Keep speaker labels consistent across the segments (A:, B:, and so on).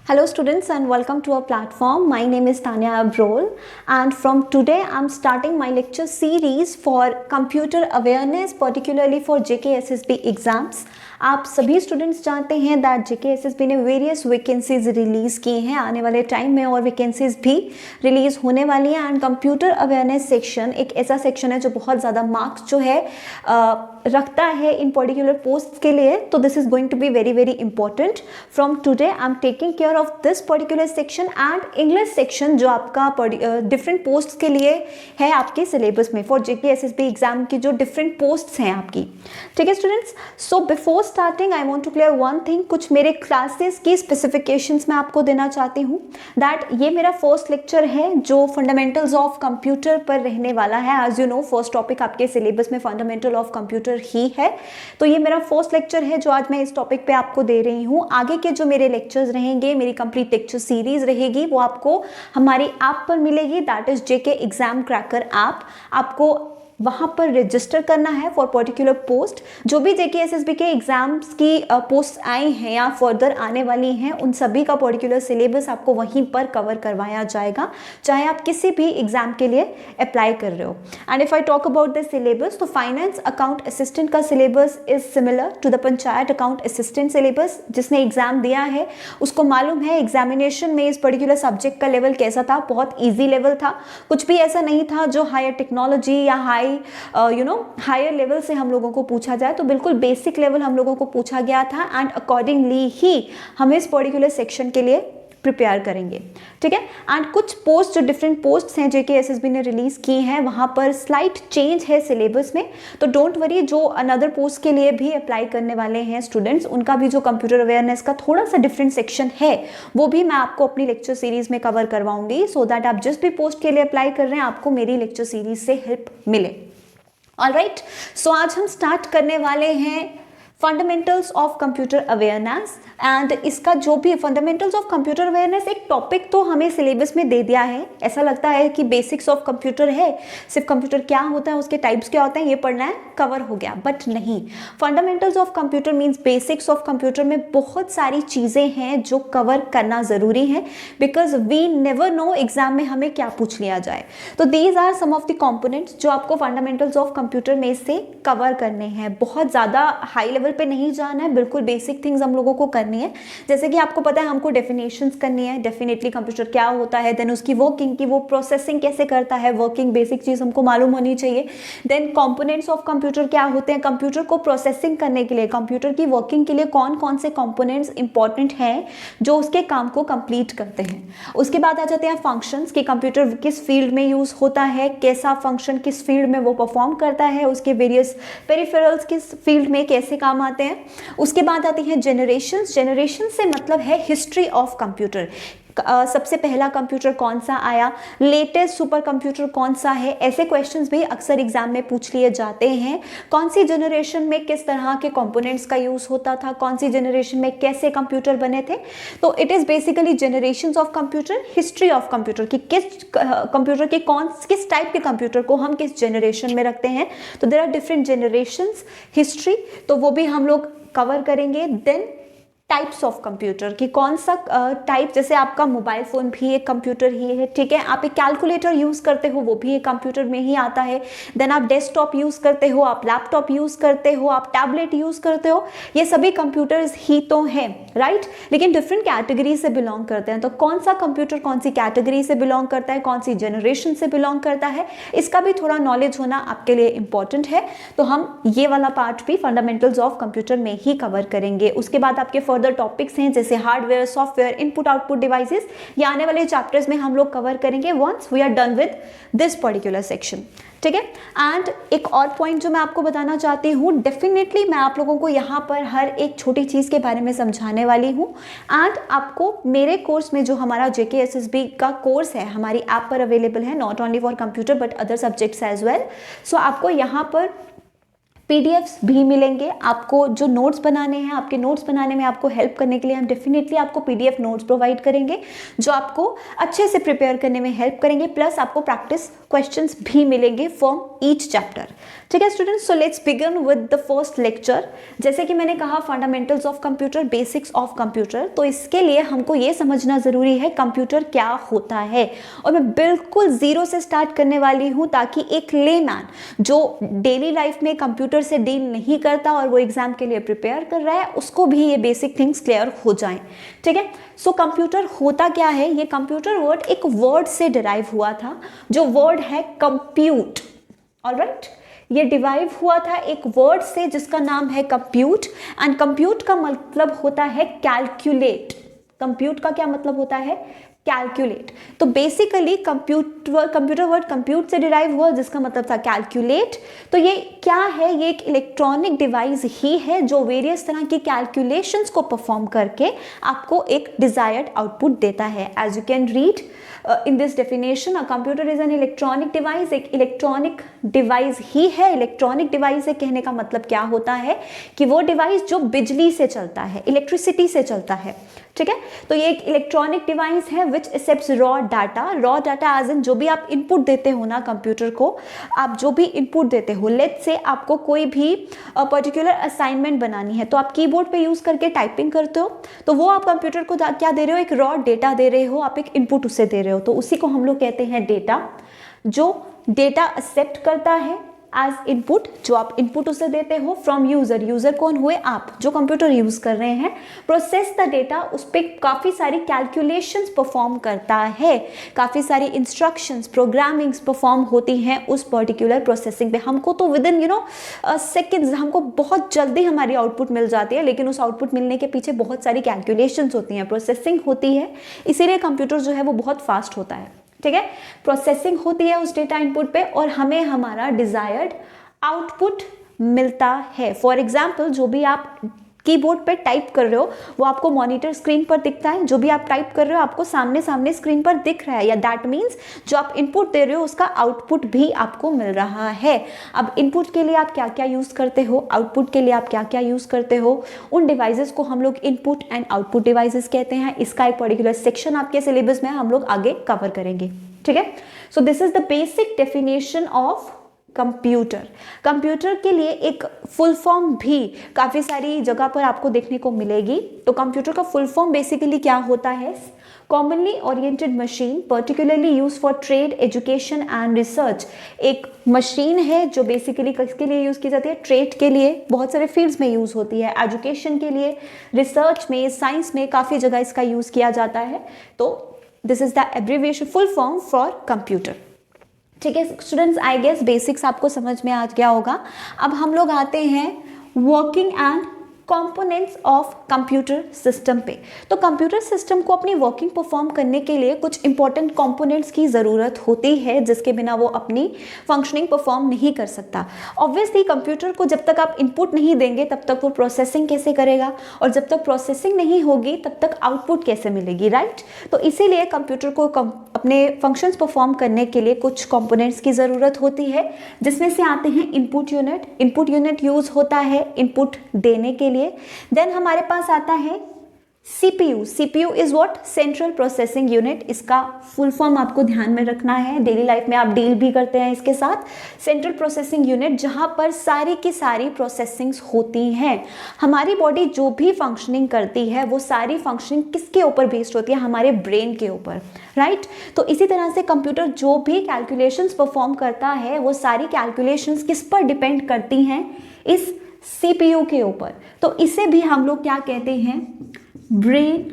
A: Hello students and welcome to our platform. My name is Tanya Abrol and from today I'm starting my lecture series for computer awareness particularly for JK SSB exams. आप सभी students जानते हैं that JK SSB ने various vacancies release की हैं आने वाले time में और वैकेंसीज भी रिलीज़ होने वाली हैं एंड कंप्यूटर अवेयरनेस सेक्शन एक ऐसा सेक्शन है जो बहुत ज़्यादा मार्क्स जो है रखता है इन पर्टिकुलर पोस्ट के लिए. तो this is going to be very very important. From today I am taking care of this particular section and English section जो आपका डिफरेंट पोस्ट के लिए है आपके सिलेबस में फॉर JK SSB एग्जाम की जो डिफरेंट पोस्ट्स हैं आपकी. ठीक है students. So before starting I want to clear one thing. कुछ मेरे क्लासेस की स्पेसिफिकेशंस मैं आपको देना चाहती हूँ दैट ये मेरा फर्स्ट लेक्चर है जो फंडामेंटल्स ऑफ कंप्यूटर पर रहने वाला है. As you know first topic आपके सिलेबस में फंडामेंटल ऑफ कंप्यूटर ही है. तो ये मेरा फर्स्ट लेक्चर है जो आज मैं इस टॉपिक पे आपको दे रही हूँ. आगे के जो मेरे लेक्चर्स रहेंगे, मेरी कंप्लीट लेक्चर सीरीज रहेगी, वो आपको हमारी ऐप पर मिलेगी that is JK exam cracker app. आपको वहाँ पर रजिस्टर करना है फॉर पर्टिकुलर पोस्ट. जो भी JK SSB के एग्जाम्स की पोस्ट आई हैं या फर्दर आने वाली हैं उन सभी का पर्टिकुलर सिलेबस आपको वहीं पर कवर करवाया जाएगा चाहे आप किसी भी एग्जाम के लिए अप्लाई कर रहे हो. And if I talk about the syllabus तो फाइनेंस अकाउंट असिस्टेंट का syllabus is similar to the panchayat account assistant syllabus. जिसने एग्जाम दिया है उसको मालूम है एग्जामिनेशन में इस पर्टिकुलर सब्जेक्ट का लेवल कैसा था. बहुत ईजी लेवल था. कुछ भी ऐसा नहीं था जो हायर टेक्नोलॉजी या हायर लेवल से हम लोगों को पूछा जाए. तो बिल्कुल बेसिक लेवल हम लोगों को पूछा गया था एंड अकॉर्डिंगली ही हम इस पर्टिकुलर सेक्शन के लिए प्रिपेयर करेंगे. ठीक है. एंड कुछ पोस्ट जो डिफरेंट पोस्ट्स हैं JK SSB ने रिलीज की हैं वहां पर स्लाइट चेंज है सिलेबस में. तो डोंट वरी, जो अनदर पोस्ट के लिए भी अप्लाई करने वाले हैं स्टूडेंट्स उनका भी जो कंप्यूटर अवेयरनेस का थोड़ा सा डिफरेंट सेक्शन है वो भी मैं आपको अपनी लेक्चर सीरीज में कवर करवाऊंगी सो दैट आप जिस भी पोस्ट के लिए अप्लाई कर रहे हैं आपको मेरी लेक्चर सीरीज से हेल्प मिले. ऑलराइट. सो आज हम स्टार्ट करने वाले हैं fundamentals of computer awareness. And इसका जो भी फंडामेंटल्स ऑफ कंप्यूटर अवेयरनेस एक टॉपिक तो हमें सिलेबस में दे दिया है. ऐसा लगता है कि बेसिक्स ऑफ कंप्यूटर है, सिर्फ कंप्यूटर क्या होता है, उसके टाइप्स क्या होते हैं, ये पढ़ना है, कवर हो गया. बट नहीं, fundamentals of computer means basics of computer में बहुत सारी चीज़ें हैं जो कवर करना ज़रूरी है because we never know exam में हमें क्या पूछ लिया जाए. तो these are some of the components जो आपको फंडामेंटल्स ऑफ कंप्यूटर में से कवर करने हैं. बहुत ज़्यादा हाई लेवल पे नहीं जाना है, बिल्कुल बेसिक थिंग्स हम लोगों को करनी है. जैसे कि आपको पता है हमको डेफिनेशंस करनी है, डेफिनेटली कंप्यूटर क्या होता है, देन उसकी वर्किंग की वो प्रोसेसिंग कैसे करता है, वर्किंग बेसिक चीज़ हमको मालूम होनी चाहिए. देन कंपोनेंट्स ऑफ कंप्यूटर क्या होते हैं, कंप्यूटर को प्रोसेसिंग करने के लिए, कंप्यूटर की वर्किंग के लिए कौन कौन से कंपोनेंट्स इंपॉर्टेंट हैं जो उसके काम को कंप्लीट करते हैं. उसके बाद आ जाते हैं फंक्शंस कि कंप्यूटर किस फील्ड में यूज़ होता है, कैसा फंक्शन किस फील्ड में वो परफॉर्म करता है, उसके वेरियस पेरिफेरल्स किस फील्ड में कैसे काम आते हैं. उसके बाद आती हैं जनरेशंस. जनरेशन से मतलब है हिस्ट्री ऑफ कंप्यूटर. सबसे पहला कंप्यूटर कौन सा आया, लेटेस्ट सुपर कंप्यूटर कौन सा है, ऐसे क्वेश्चंस भी अक्सर एग्जाम में पूछ लिए जाते हैं. कौन सी जनरेशन में किस तरह के कंपोनेंट्स का यूज़ होता था, कौन सी जनरेशन में कैसे कंप्यूटर बने थे. तो it is basically generations of computer, history of computer कि किस कंप्यूटर के किस टाइप के कंप्यूटर को हम किस जनरेशन में रखते हैं. तो there are different generations, history, तो वो भी हम लोग कवर करेंगे. देन टाइप्स ऑफ कंप्यूटर कि कौन सा टाइप, जैसे आपका मोबाइल फ़ोन भी एक कंप्यूटर ही है. ठीक है. आप एक कैलकुलेटर यूज़ करते हो वो भी एक कंप्यूटर में ही आता है. देन आप डेस्कटॉप यूज़ करते हो, आप लैपटॉप यूज़ करते हो, आप टैबलेट यूज़ करते हो, ये सभी कंप्यूटर्स ही तो हैं. राइट. लेकिन डिफरेंट कैटेगरी से बिलोंग करते हैं. तो कौन सा कंप्यूटर कौन सी कैटेगरी से बिलोंग करता है, कौन सी जनरेशन से बिलोंग करता है, इसका भी थोड़ा नॉलेज होना आपके लिए इंपॉर्टेंट है. तो हम ये वाला पार्ट भी फंडामेंटल्स ऑफ कंप्यूटर में ही कवर करेंगे. उसके बाद आपके फर्दर टॉपिक्स हैं जैसे hardware, software, input output devices. ये आने वाले चैप्टर्स में हम लोग कवर करेंगे once we are done with this particular section. ठीक है. एंड एक और पॉइंट जो मैं आपको बताना चाहती हूँ, डेफिनेटली मैं आप लोगों को यहाँ पर हर एक छोटी चीज़ के बारे में समझाने वाली हूँ. एंड आपको मेरे कोर्स में जो हमारा JK SSB का कोर्स है हमारी ऐप पर अवेलेबल है, not only for computer but other subjects as well. So आपको यहाँ पर पीडीएफ्स भी मिलेंगे आपको, जो नोट्स बनाने हैं, आपके नोट्स बनाने में आपको हेल्प करने के लिए हम डेफिनेटली आपको पीडीएफ नोट्स प्रोवाइड करेंगे जो आपको अच्छे से प्रिपेयर करने में हेल्प करेंगे, प्लस आपको प्रैक्टिस क्वेश्चंस भी मिलेंगे फ्रॉम ईच चैप्टर। ठीक है students, so let's begin with the first lecture. जैसे कि मैंने कहा fundamentals of computer, basics of computer, तो इसके लिए हमको ये समझना ज़रूरी है कंप्यूटर क्या होता है। और मैं बिल्कुल ज़ीरो से स्टार्ट करने वाली हूँ ताकि एक लेमैन जो डेली लाइफ में कंप्यूटर से डील नहीं करता और वो एग्जाम के लिए प्रिपेयर कर रहा है, उसको भी ये बेसिक थिंग्स क्लियर हो जाएं। ठीक है, सो कंप्यूटर होता क्या है? ये कंप्यूटर वर्ड एक वर्ड से डिराइव हुआ था, जो वर्ड है कंप्यूट। ऑलराइट, ये डिराइव हुआ था एक वर्ड से जिसका नाम है कंप्यूट, एंड कंप्यूट का मतलब होता है कैलकुलेट। कंप्यूट का क्या मतलब होता है? कैलकुलेट। तो बेसिकली कंप्यूटर वर्ड कंप्यूट से डिराइव हुआ जिसका मतलब था कैलकुलेट। तो ये क्या है? ये एक इलेक्ट्रॉनिक डिवाइस ही है जो वेरियस तरह की कैलकुलेशंस को परफॉर्म करके आपको एक डिजायर्ड आउटपुट देता है। As you can read in this definition, a computer is an electronic device. एक इलेक्ट्रॉनिक डिवाइस ही है। इलेक्ट्रॉनिक डिवाइस है कहने का मतलब क्या होता है कि वो डिवाइस जो बिजली से चलता है, इलेक्ट्रिसिटी से चलता है। ठीक है, तो ये एक इलेक्ट्रॉनिक डिवाइस है which accepts raw data. Raw data as in जो भी आप इनपुट देते हो ना कंप्यूटर को, आप जो भी इनपुट देते हो, लेट्स से आपको कोई भी पर्टिकुलर असाइनमेंट बनानी है तो आप कीबोर्ड पे यूज करके टाइपिंग करते हो, तो वो आप कंप्यूटर को क्या दे रहे हो? एक रॉ डेटा दे रहे हो, आप एक इनपुट उसे दे रहे हो, तो उसी को हम लोग कहते हैं डेटा। जो डेटा एक्सेप्ट करता है एज इनपुट, जो आप इनपुट उसे देते हो फ्रॉम यूजर। यूजर कौन हुए? आप जो कंप्यूटर यूज कर रहे हैं। प्रोसेस द डेटा, उस पर काफी सारी कैलकुलेशंस परफॉर्म करता है, काफी सारी इंस्ट्रक्शंस, प्रोग्रामिंग्स परफॉर्म होती हैं उस पर्टिकुलर प्रोसेसिंग पे। हमको तो विद इन सेकेंड्स, हमको बहुत जल्दी हमारी आउटपुट मिल जाती है, लेकिन उस आउटपुट मिलने के पीछे बहुत सारी कैलकुलेशंस होती हैं, प्रोसेसिंग होती है, इसीलिए कंप्यूटर जो है वो बहुत फास्ट होता है। ठीक है, प्रोसेसिंग होती है उस डेटा इनपुट पे और हमें हमारा डिजायर्ड आउटपुट मिलता है। फॉर एग्जाम्पल, जो भी आप कीबोर्ड पे टाइप कर रहे हो वो आपको मॉनिटर स्क्रीन पर दिखता है। जो भी आप टाइप कर रहे हो आपको सामने सामने स्क्रीन पर दिख रहा है, या दैट मीन्स जो आप इनपुट दे रहे हो उसका आउटपुट भी आपको मिल रहा है। अब इनपुट के लिए आप क्या क्या यूज करते हो, आउटपुट के लिए आप क्या क्या यूज करते हो, उन डिवाइसेस को हम लोग इनपुट एंड आउटपुट डिवाइसेस कहते हैं। इसका एक पर्टिकुलर सेक्शन आपके सिलेबस में हम लोग आगे कवर करेंगे। ठीक है, so this is the basic definition of computer. Computer के लिए एक फुल फॉर्म भी काफ़ी सारी जगह पर आपको देखने को मिलेगी। तो कंप्यूटर का फुल फॉर्म बेसिकली क्या होता है? Commonly oriented machine, particularly use for trade, education and research. एक मशीन है जो बेसिकली किसके लिए यूज़ की जाती है? ट्रेड के लिए, बहुत सारे फील्ड्स में यूज़ होती है, एजुकेशन के लिए, रिसर्च में, साइंस में, काफ़ी जगह इसका यूज़ किया जाता है। तो this is the abbreviation, full form for computer. ठीक है स्टूडेंट्स, आई गेस बेसिक्स आपको समझ में आ गया होगा। अब हम लोग आते हैं working and components of computer system पे। तो कंप्यूटर सिस्टम को अपनी वर्किंग परफॉर्म करने के लिए कुछ इंपॉर्टेंट कंपोनेंट्स की ज़रूरत होती है जिसके बिना वो अपनी फंक्शनिंग परफॉर्म नहीं कर सकता। ऑब्वियसली कंप्यूटर को जब तक आप इनपुट नहीं देंगे तब तक वो प्रोसेसिंग कैसे करेगा, और जब तक प्रोसेसिंग नहीं होगी तब तक आउटपुट कैसे मिलेगी, राइट? तो इसीलिए कंप्यूटर को अपने फंक्शंस परफॉर्म करने के लिए कुछ कंपोनेंट्स की ज़रूरत होती है, जिसमें से आते हैं input unit. Input unit use होता है इनपुट देने के लिए। देन हमारे पास आता है CPU। CPU is what? Central processing unit. इसका फुल फॉर्म आपको ध्यान में रखना है, डेली लाइफ में आप डील भी करते हैं इसके साथ। सेंट्रल प्रोसेसिंग यूनिट, जहां पर सारी की सारी प्रोसेसिंग्स होती हैं। हमारी बॉडी जो भी फंक्शनिंग करती है वो सारी फंक्शनिंग किसके ऊपर बेस्ड होती है? हमारे ब्रेन के ऊपर, राइट? तो इसी तरह से कंप्यूटर जो भी कैलकुलेशंस परफॉर्म करता है वो सारी कैलकुलेशंस किस पर डिपेंड करती हैं? इस CPU के ऊपर। तो इसे भी हम लोग क्या कहते हैं? Brain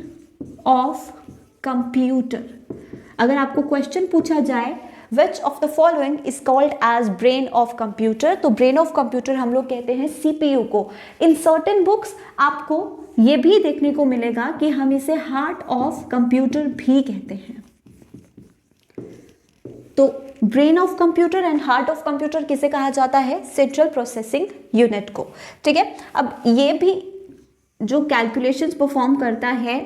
A: of computer. अगर आपको क्वेश्चन पूछा जाए which of the following is called as brain of computer, तो ब्रेन ऑफ कंप्यूटर हम लोग कहते हैं CPU को। इन सर्टेन बुक्स आपको ये भी देखने को मिलेगा कि हम इसे हार्ट ऑफ कंप्यूटर भी कहते हैं। तो brain of computer and heart of computer किसे कहा जाता है? सेंट्रल प्रोसेसिंग यूनिट को। ठीक है, अब ये भी जो कैलकुलेशंस परफॉर्म करता है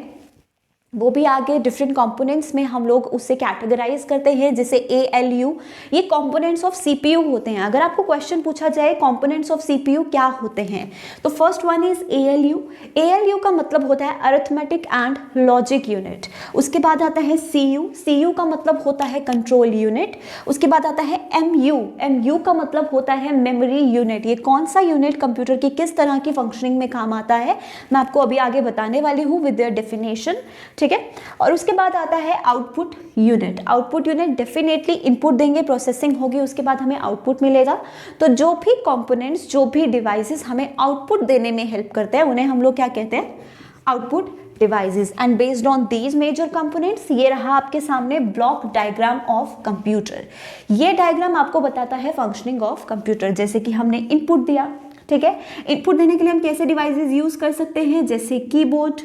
A: वो भी आगे डिफरेंट कंपोनेंट्स में हम लोग उससे कैटेगराइज करते हैं, जैसे ALU, ये कंपोनेंट्स ऑफ CPU होते हैं। अगर आपको क्वेश्चन पूछा जाए कंपोनेंट्स ऑफ CPU क्या होते हैं, तो first one is ALU। ALU का मतलब होता है अरिथमेटिक एंड लॉजिक यूनिट। उसके बाद आता है CU का मतलब होता है कंट्रोल यूनिट। उसके बाद आता है MU का मतलब होता है मेमोरी यूनिट। ये कौन सा यूनिट कंप्यूटर की किस तरह की फंक्शनिंग में काम आता है, मैं आपको अभी आगे बताने वाली हूँ विद देयर डेफिनेशन, ठीक है। और उसके बाद आता है output unit. Output unit definitely input देंगे, प्रोसेसिंग होगी, उसके बाद हमें आउटपुट मिलेगा। तो जो भी कंपोनेंट्स, जो भी डिवाइसेस हमें आउटपुट देने में हेल्प करते हैं, उन्हें हम लोग क्या कहते हैं, output devices. And based on these major components, ये रहा आपके सामने ब्लॉक डायग्राम ऑफ कंप्यूटर। ये डायग्राम आपको बताता है फंक्शनिंग ऑफ कंप्यूटर। जैसे कि हमने इनपुट दिया, ठीक है, इनपुट देने के लिए हम कैसे डिवाइसेस यूज कर सकते हैं, जैसे कीबोर्ड,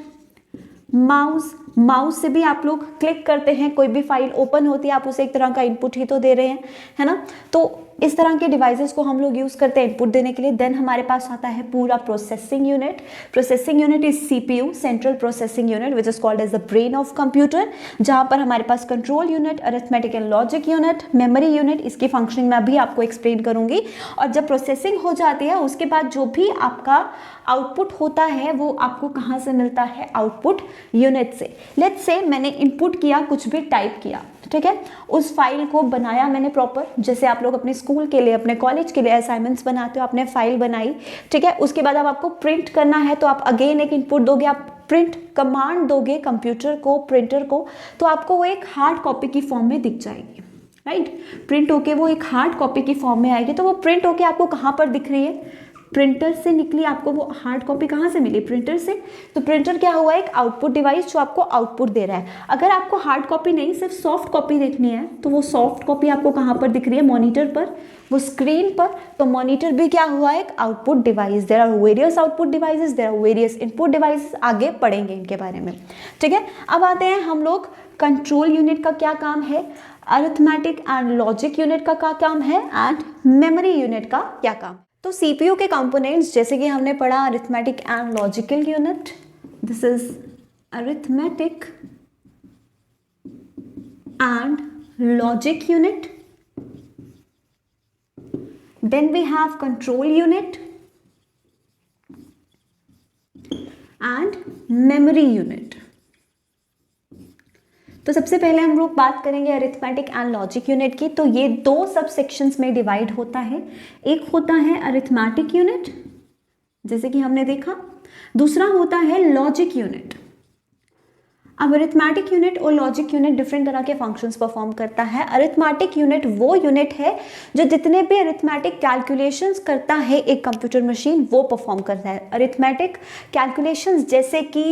A: माउस से भी आप लोग क्लिक करते हैं, कोई भी फाइल ओपन होती है, आप उसे एक तरह का इनपुट ही तो दे रहे हैं, है ना। तो इस तरह के डिवाइसेस को हम लोग यूज करते हैं इनपुट देने के लिए। देन हमारे पास आता है पूरा processing unit. Processing unit is CPU, central processing unit, which is called as the brain of computer, जहां पर हमारे पास control unit, arithmetic and logic unit, memory unit, इसकी फंक्शनिंग मैं अभी आपको एक्सप्लेन करूंगी। और जब प्रोसेसिंग हो जाती है, उसके बाद जो भी आपका आउटपुट होता है वो आपको कहाँ से मिलता है, आउटपुट यूनिट से। लेट्स से मैंने इनपुट किया, कुछ भी टाइप किया, ठीक है, उस फाइल को बनाया मैंने प्रॉपर, जैसे आप लोग अपने स्कूल के लिए, अपने कॉलेज के लिए असाइनमेंट्स बनाते हो, आपने फाइल बनाई, ठीक है। उसके बाद अब आपको प्रिंट करना है, तो आप अगेन एक इनपुट दोगे, आप प्रिंट कमांड दोगे कंप्यूटर को, प्रिंटर को, तो आपको वो एक हार्ड कॉपी की फॉर्म में दिख जाएगी, राइट। प्रिंट होके वो एक हार्ड कॉपी की फॉर्म में आएगी। तो वो प्रिंट होके आपको कहाँ पर दिख रही है, प्रिंटर से निकली, आपको वो हार्ड कॉपी कहाँ से मिली, प्रिंटर से। तो प्रिंटर क्या हुआ, एक आउटपुट डिवाइस जो आपको आउटपुट दे रहा है। अगर आपको हार्ड कॉपी नहीं, सिर्फ सॉफ्ट कॉपी देखनी है, तो वो सॉफ्ट कॉपी आपको कहाँ पर दिख रही है, मॉनिटर पर, वो स्क्रीन पर। तो मॉनिटर भी क्या हुआ, एक output device. There are various output devices, there are various input devices, आगे पढ़ेंगे इनके बारे में, ठीक है। अब आते हैं हम लोग कंट्रोल यूनिट का क्या काम है, अरिथमेटिक एंड लॉजिक यूनिट का क्या काम है, एंड मेमोरी यूनिट का क्या काम। तो CPU के कंपोनेंट्स, जैसे कि हमने पढ़ा arithmetic and logical unit, this is arithmetic and logic unit. Then we have control unit and memory unit. तो सबसे पहले हम लोग बात करेंगे अरिथमेटिक एंड लॉजिक यूनिट की। तो ये दो सब सेक्शंस में डिवाइड होता है। एक होता है अरिथमेटिक यूनिट, जैसे कि हमने देखा, दूसरा होता है लॉजिक यूनिट। अब अरिथमेटिक यूनिट और लॉजिक यूनिट डिफरेंट तरह के फंक्शंस परफॉर्म करता है। अरिथमेटिक यूनिट वो यूनिट है जो जितने भी अरिथमेटिक कैलकुलेशंस करता है एक कंप्यूटर मशीन, वो परफॉर्म करता है। अरिथमेटिक कैलकुलेशंस जैसे कि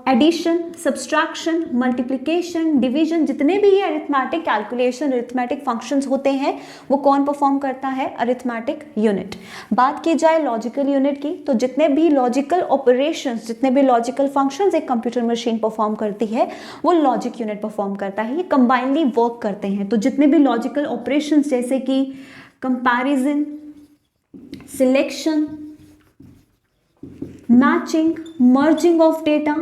A: एडिशन, सब्सट्रैक्शन, मल्टीप्लिकेशन, डिवीजन, जितने भी ये अरिथमेटिक कैलकुलेशन, अरिथमेटिक फंक्शंस होते हैं, वो कौन परफॉर्म करता है, अरिथमेटिक यूनिट। बात की जाए लॉजिकल यूनिट की, तो जितने भी लॉजिकल ऑपरेशंस, जितने भी लॉजिकल फंक्शंस एक कंप्यूटर मशीन परफॉर्म करती है, वो लॉजिक यूनिट परफॉर्म करता है। ये कंबाइनली वर्क करते हैं। तो जितने भी लॉजिकल ऑपरेशंस जैसे कि comparison, selection, matching, merging of data,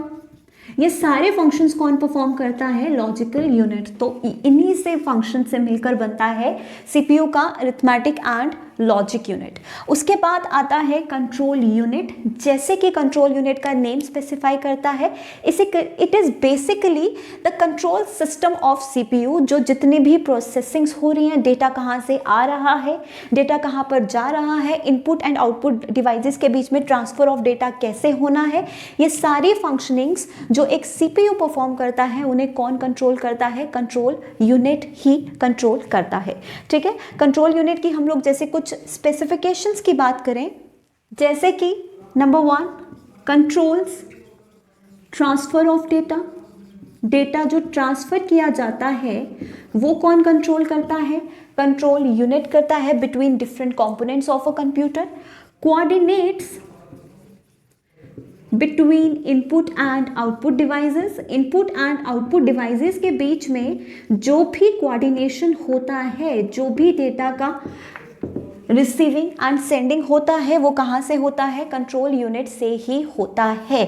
A: ये सारे फंक्शंस कौन परफॉर्म करता है, लॉजिकल यूनिट। तो इन्हीं से फंक्शन से मिलकर बनता है CPU का अरिथमेटिक एंड लॉजिक यूनिट। उसके बाद आता है कंट्रोल यूनिट। जैसे कि कंट्रोल यूनिट का नेम स्पेसिफाई करता है, it is basically the control system of CPU। जो जितनी भी प्रोसेसिंग्स हो रही हैं, डेटा कहाँ से आ रहा है, डेटा कहाँ पर जा रहा है, इनपुट एंड आउटपुट डिवाइसेस के बीच में ट्रांसफर ऑफ डेटा कैसे होना है, ये सारी फंक्शनिंग्स जो एक CPU परफॉर्म करता है, उन्हें कौन कंट्रोल करता है, कंट्रोल यूनिट ही कंट्रोल करता है। ठीक है, कंट्रोल यूनिट की हम लोग जैसे कुछ स्पेसिफिकेशंस की बात करें, जैसे कि number 1, controls transfer of data. Data जो ट्रांसफर किया जाता है वो कौन कंट्रोल करता है, कंट्रोल यूनिट करता है between different components of a computer. Coordinates between input and output devices. Input and output devices के बीच में जो भी कोऑर्डिनेशन होता है, जो भी डेटा का रिसीविंग एंड सेंडिंग होता है, वो कहाँ से होता है, कंट्रोल यूनिट से ही होता है।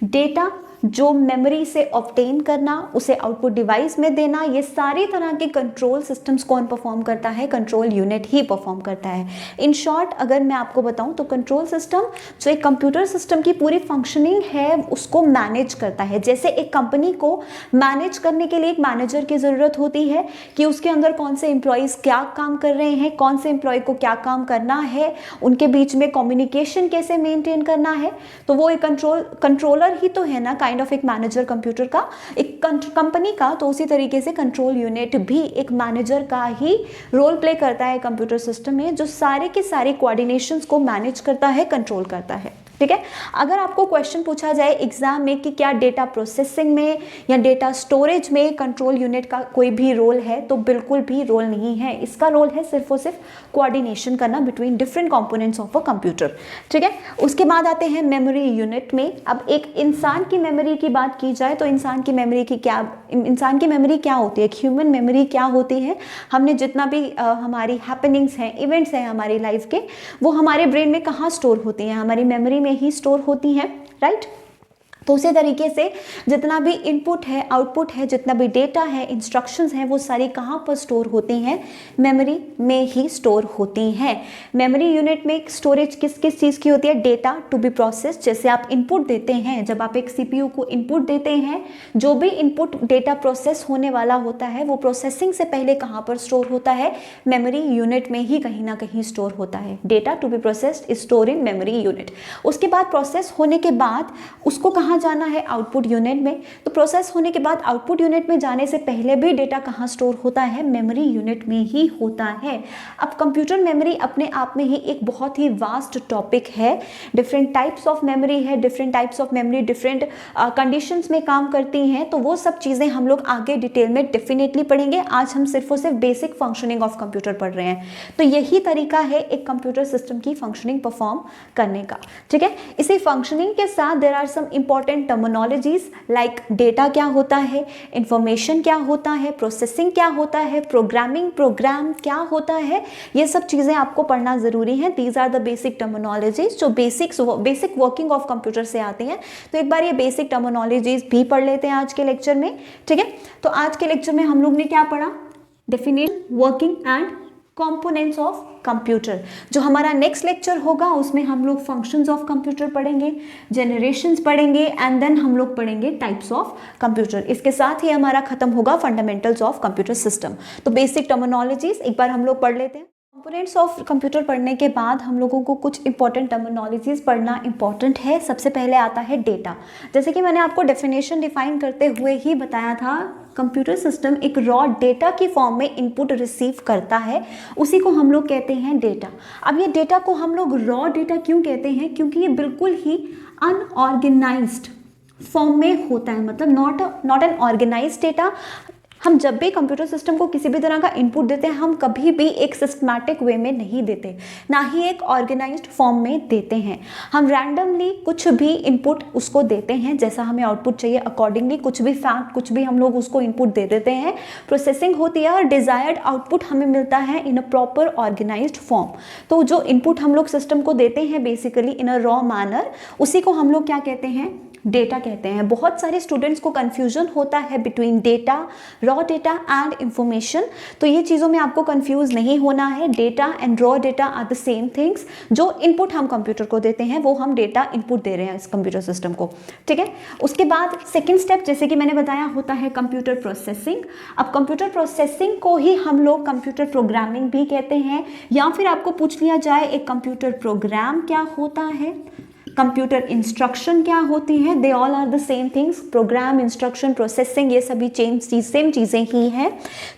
A: डेटा जो मेमोरी से ऑब्टेन करना, उसे आउटपुट डिवाइस में देना, ये सारी तरह के कंट्रोल सिस्टम्स कौन परफॉर्म करता है? कंट्रोल यूनिट ही परफॉर्म करता है। इन शॉर्ट अगर मैं आपको बताऊं तो कंट्रोल सिस्टम जो एक कंप्यूटर सिस्टम की पूरी फंक्शनिंग है उसको मैनेज करता है। जैसे एक कंपनी को मैनेज करने के लिए एक मैनेजर की ज़रूरत होती है कि उसके अंदर कौन से एम्प्लॉयज़ क्या काम कर रहे हैं, कौन से एम्प्लॉय को क्या काम करना है, उनके बीच में कम्युनिकेशन कैसे मेंटेन करना है, तो वो एक कंट्रोलर ही तो है ना, काइंड ऑफ एक मैनेजर कंप्यूटर का, एक कंपनी का। तो उसी तरीके से कंट्रोल यूनिट भी एक मैनेजर का ही रोल प्ले करता है कंप्यूटर सिस्टम में, जो सारे के सारे कोऑर्डिनेशंस को मैनेज करता है, कंट्रोल करता है। ठीक है, अगर आपको क्वेश्चन पूछा जाए एग्जाम में कि क्या डेटा प्रोसेसिंग में या डेटा स्टोरेज में कंट्रोल यूनिट का कोई भी रोल है, तो बिल्कुल भी रोल नहीं है। इसका रोल है सिर्फ और सिर्फ कोऑर्डिनेशन करना between different components of a computer. ठीक है, उसके बाद आते हैं मेमोरी यूनिट में। अब एक इंसान की मेमोरी की बात की जाए तो इंसान की मेमोरी क्या होती है, एक ह्यूमन मेमोरी क्या होती है? हमने जितना भी हमारी हैपनिंग्स हैं, इवेंट्स हैं हमारी लाइफ के, वो हमारे ब्रेन में कहाँ स्टोर होती हैं? हमारी मेमोरी में ही स्टोर होती हैं, राइट। तो उसी तरीके से जितना भी इनपुट है, आउटपुट है, जितना भी डेटा है, इंस्ट्रक्शंस हैं, वो सारी कहाँ पर स्टोर होती हैं? मेमोरी में ही स्टोर होती हैं। मेमोरी यूनिट में स्टोरेज किस किस चीज़ की होती है? Data to be process. जैसे आप इनपुट देते हैं, जब आप एक सीपीयू को इनपुट देते हैं, जो भी इनपुट डेटा प्रोसेस होने वाला होता है वो प्रोसेसिंग से पहले कहाँ पर स्टोर होता है? मेमोरी यूनिट में ही कहीं ना कहीं स्टोर होता है। Data to be processed is store in memory unit. उसके बाद प्रोसेस होने के बाद उसको कहाँ जाना है? आउटपुट यूनिट में। तो प्रोसेस होने के बाद आउटपुट यूनिट में जाने से पहले भी डेटा कहाँ स्टोर होता है? मेमोरी यूनिट में ही होता है। अब कंप्यूटर मेमोरी अपने आप में ही एक बहुत ही वास्ट टॉपिक है। डिफरेंट टाइप्स ऑफ मेमोरी है, different types of memory different conditions में काम करती हैं। तो वो सब चीज़ें हम लोग आगे डिटेल में डेफिनेटली पढ़ेंगे। आज हम सिर्फ और सिर्फ बेसिक फंक्शनिंग ऑफ कंप्यूटर पढ़ रहे हैं। तो यही तरीका है एक कंप्यूटर सिस्टम की फंक्शनिंग परफॉर्म करने का। ठीक है, इसी फंक्शनिंग के साथ there are some important terminologies like data क्या होता है, इंफॉर्मेशन क्या होता है, प्रोसेसिंग क्या होता है, प्रोग्रामिंग, प्रोग्राम क्या होता है, ये सब चीज़ें आपको पढ़ना ज़रूरी है। These are the basic terminologies जो बेसिक वर्किंग ऑफ कंप्यूटर से आती हैं। तो एक बार ये बेसिक टर्मिनोलॉजीज भी पढ़ लेते हैं आज के लेक्चर में। ठीक है, तो आज के लेक्चर में हम लोग ने क्या पढ़ा? Definition, working and components of computer. जो हमारा नेक्स्ट लेक्चर होगा उसमें हम लोग फंक्शंस ऑफ कंप्यूटर पढ़ेंगे, जनरेशंस पढ़ेंगे एंड देन हम लोग पढ़ेंगे टाइप्स ऑफ कंप्यूटर। इसके साथ ही हमारा खत्म होगा फंडामेंटल्स ऑफ कंप्यूटर सिस्टम। तो बेसिक टर्मिनोलॉजीज एक बार हम लोग पढ़ लेते हैं। कंपोनेंट्स ऑफ कंप्यूटर पढ़ने के बाद हम लोगों को कुछ इंपॉर्टेंट टर्मिनोलॉजीज पढ़ना इंपॉर्टेंट है। सबसे पहले आता है डेटा। जैसे कि मैंने आपको डेफिनेशन डिफाइन करते हुए ही बताया था, कंप्यूटर सिस्टम एक रॉ डेटा की फॉर्म में इनपुट रिसीव करता है, उसी को हम लोग कहते हैं डेटा। अब ये डेटा को हम लोग रॉ डेटा क्यों कहते हैं? क्योंकि ये बिल्कुल ही अनऑर्गेनाइज्ड फॉर्म में होता है, मतलब नॉट एन ऑर्गेनाइज्ड डेटा। हम जब भी कंप्यूटर सिस्टम को किसी भी तरह का इनपुट देते हैं, हम कभी भी एक सिस्टमैटिक वे में नहीं देते, ना ही एक ऑर्गेनाइज्ड फॉर्म में देते हैं। हम रैंडमली कुछ भी इनपुट उसको देते हैं, जैसा हमें आउटपुट चाहिए अकॉर्डिंगली कुछ भी फैक्ट, कुछ भी हम लोग उसको इनपुट दे देते हैं। प्रोसेसिंग होती है और डिजायर्ड आउटपुट हमें मिलता है इन अ प्रॉपर ऑर्गेनाइज्ड फॉर्म। तो जो इनपुट हम लोग सिस्टम को देते हैं basically in a raw manner, उसी को हम लोग क्या कहते हैं? डेटा कहते हैं। बहुत सारे स्टूडेंट्स को कंफ्यूजन होता है between data, raw data and information. तो ये चीज़ों में आपको कंफ्यूज नहीं होना है। Data and raw data are the same things. जो इनपुट हम कंप्यूटर को देते हैं वो हम डेटा इनपुट दे रहे हैं इस कंप्यूटर सिस्टम को। ठीक है, उसके बाद सेकेंड स्टेप जैसे कि मैंने बताया होता है कंप्यूटर प्रोसेसिंग। अब कंप्यूटर प्रोसेसिंग को ही हम लोग कंप्यूटर प्रोग्रामिंग भी कहते हैं, या फिर आपको पूछ लिया जाए एक कंप्यूटर प्रोग्राम क्या होता है, कंप्यूटर इंस्ट्रक्शन क्या होती है, they all are the same things. Program, instruction, processing ये सभी सेम चीज़ें ही हैं।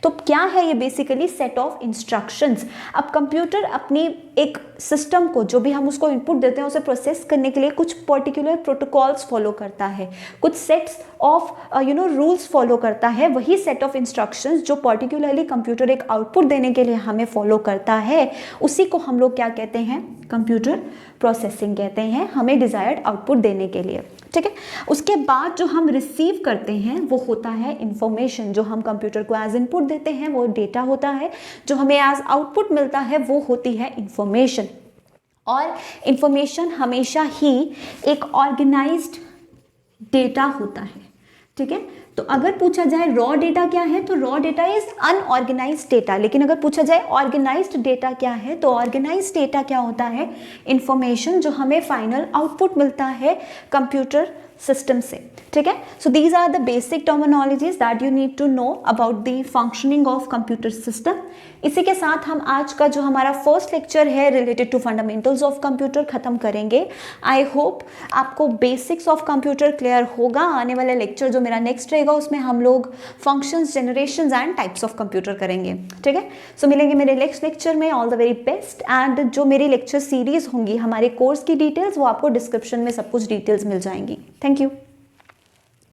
A: तो क्या है ये? Basically set of instructions. अब कंप्यूटर अपनी एक सिस्टम को, जो भी हम उसको इनपुट देते हैं, उसे प्रोसेस करने के लिए कुछ पर्टिकुलर प्रोटोकॉल्स फॉलो करता है, कुछ सेट्स ऑफ रूल्स फॉलो करता है। वही सेट ऑफ इंस्ट्रक्शंस जो पर्टिकुलरली कंप्यूटर एक आउटपुट देने के लिए हमें फॉलो करता है, उसी को हम लोग क्या कहते हैं? कंप्यूटर प्रोसेसिंग कहते हैं, हमें डिजायर्ड आउटपुट देने के लिए। ठीक है, उसके बाद जो हम रिसीव करते हैं वो होता है इंफॉर्मेशन। जो हम कंप्यूटर को एज इनपुट देते हैं वो डेटा होता है, जो हमें एज आउटपुट मिलता है वो होती है इंफॉर्मेशन। और इंफॉर्मेशन हमेशा ही एक ऑर्गेनाइज्ड डेटा होता है, ठीक है। तो अगर पूछा जाए रॉ डेटा क्या है, तो raw data is unorganised data. लेकिन अगर पूछा जाए ऑर्गेनाइज्ड डेटा क्या है, तो ऑर्गेनाइज्ड डेटा क्या होता है, इंफॉर्मेशन जो हमें फाइनल आउटपुट मिलता है कंप्यूटर सिस्टम से, ठीक है। So these are the basic terminologies that you need to know about the functioning of computer system. इसी के साथ हम आज का जो हमारा फर्स्ट लेक्चर है related to fundamentals of computer खत्म करेंगे। आई होप आपको बेसिक्स ऑफ कंप्यूटर क्लियर होगा। आने वाला लेक्चर जो मेरा नेक्स्ट रहेगा उसमें हम लोग functions, generations and types of computer करेंगे, ठीक है। सो मिलेंगे मेरे नेक्स्ट लेक्चर में। All the very best. And जो मेरी लेक्चर सीरीज होंगी हमारे कोर्स की डिटेल्स वो आपको डिस्क्रिप्शन में सब कुछ डिटेल्स मिल जाएंगी। Thank you.